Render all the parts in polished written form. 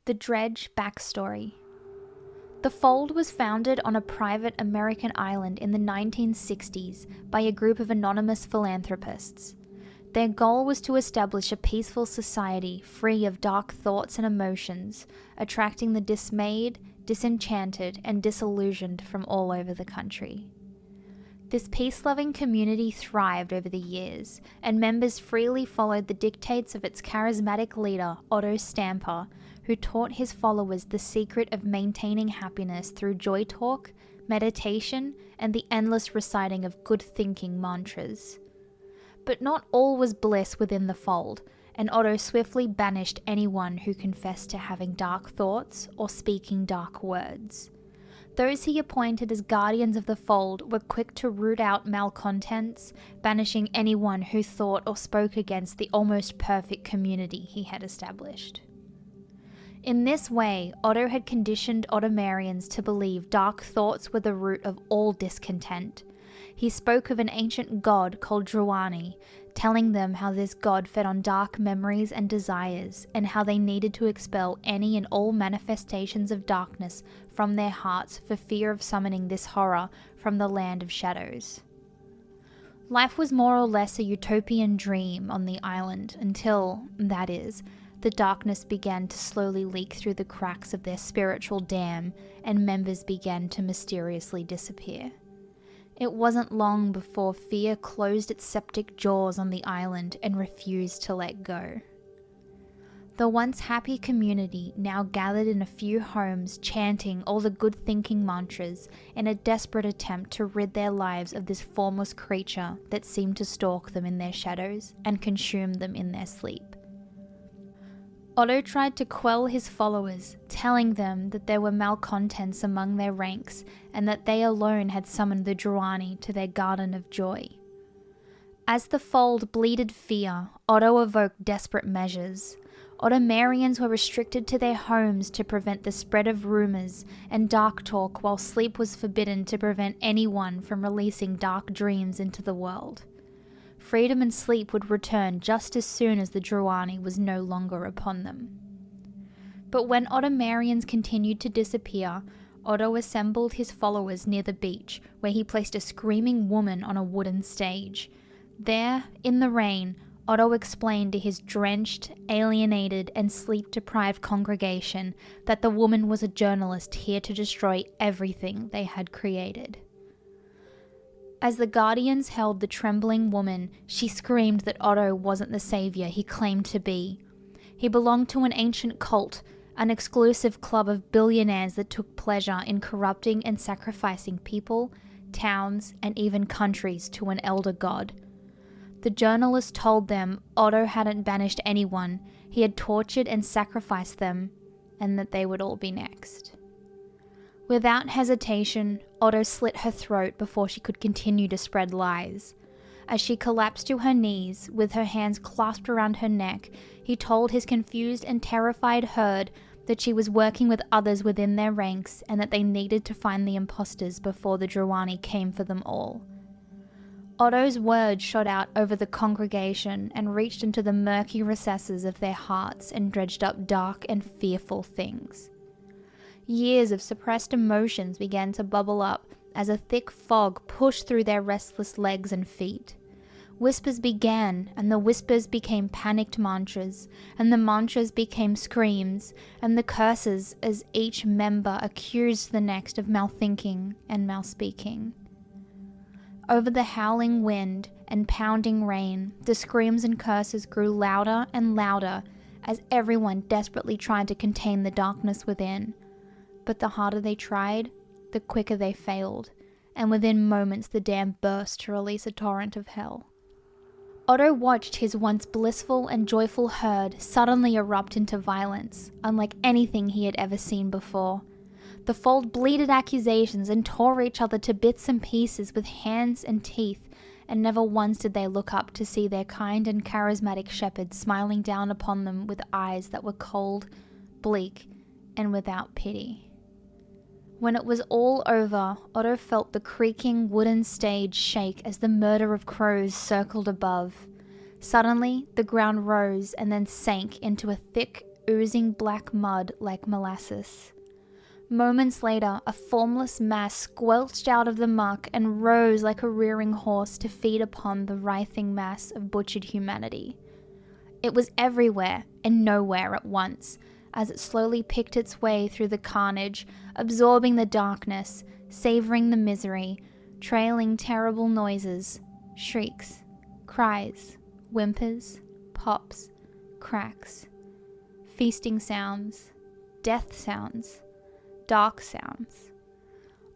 The Dredge backstory. The Fold was founded on a private American island in the 1960s by a group of anonymous philanthropists. Their goal was to establish a peaceful society free of dark thoughts and emotions, attracting the dismayed, disenchanted, and disillusioned from all over the country. This peace-loving community thrived over the years, and members freely followed the dictates of its charismatic leader, Otto Stamper, who taught his followers the secret of maintaining happiness through joy talk, meditation, and the endless reciting of good-thinking mantras. But not all was bliss within the Fold, and Otto swiftly banished anyone who confessed to having dark thoughts or speaking dark words. Those he appointed as guardians of the Fold were quick to root out malcontents, banishing anyone who thought or spoke against the almost perfect community he had established. In this way, Otto had conditioned Ottomarians to believe dark thoughts were the root of all discontent. He spoke of an ancient god called Druani, telling them how this god fed on dark memories and desires, and how they needed to expel any and all manifestations of darkness from their hearts for fear of summoning this horror from the land of shadows. Life was more or less a utopian dream on the island until, that is, the darkness began to slowly leak through the cracks of their spiritual dam, and members began to mysteriously disappear. It wasn't long before fear closed its septic jaws on the island and refused to let go. The once happy community now gathered in a few homes, chanting all the good-thinking mantras in a desperate attempt to rid their lives of this formless creature that seemed to stalk them in their shadows and consume them in their sleep. Otto tried to quell his followers, telling them that there were malcontents among their ranks and that they alone had summoned the Druani to their garden of joy. As the Fold bleated fear, Otto evoked desperate measures. Ottomarians were restricted to their homes to prevent the spread of rumors and dark talk, while sleep was forbidden to prevent anyone from releasing dark dreams into the world. Freedom and sleep would return just as soon as the Druani was no longer upon them. But when Ottomarians continued to disappear, Otto assembled his followers near the beach, where he placed a screaming woman on a wooden stage. There, in the rain, Otto explained to his drenched, alienated, and sleep-deprived congregation that the woman was a journalist here to destroy everything they had created. As the guardians held the trembling woman, she screamed that Otto wasn't the savior he claimed to be. He belonged to an ancient cult, an exclusive club of billionaires that took pleasure in corrupting and sacrificing people, towns, and even countries to an elder god. The journalist told them Otto hadn't banished anyone, he had tortured and sacrificed them, and that they would all be next. Without hesitation, Otto slit her throat before she could continue to spread lies. As she collapsed to her knees, with her hands clasped around her neck, he told his confused and terrified herd that she was working with others within their ranks and that they needed to find the imposters before the Druani came for them all. Otto's words shot out over the congregation and reached into the murky recesses of their hearts and dredged up dark and fearful things. Years of suppressed emotions began to bubble up as a thick fog pushed through their restless legs and feet. Whispers began, and the whispers became panicked mantras, and the mantras became screams, and the curses as each member accused the next of malthinking and malspeaking. Over the howling wind and pounding rain, the screams and curses grew louder and louder as everyone desperately tried to contain the darkness within. But the harder they tried, the quicker they failed, and within moments the dam burst to release a torrent of hell. Otto watched his once blissful and joyful herd suddenly erupt into violence, unlike anything he had ever seen before. The Fold bleated accusations and tore each other to bits and pieces with hands and teeth, and never once did they look up to see their kind and charismatic shepherd smiling down upon them with eyes that were cold, bleak, and without pity. When it was all over, Otto felt the creaking wooden stage shake as the murder of crows circled above. Suddenly, the ground rose and then sank into a thick, oozing black mud like molasses. Moments later, a formless mass squelched out of the muck and rose like a rearing horse to feed upon the writhing mass of butchered humanity. It was everywhere and nowhere at once, as it slowly picked its way through the carnage, absorbing the darkness, savoring the misery, trailing terrible noises, shrieks, cries, whimpers, pops, cracks, feasting sounds, death sounds, dark sounds.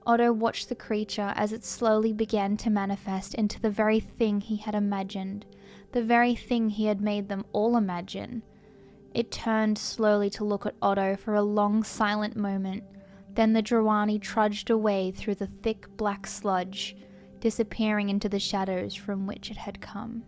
Otto watched the creature as it slowly began to manifest into the very thing he had imagined, the very thing he had made them all imagine. It turned slowly to look at Otto for a long silent moment, then the Drowani trudged away through the thick black sludge, disappearing into the shadows from which it had come.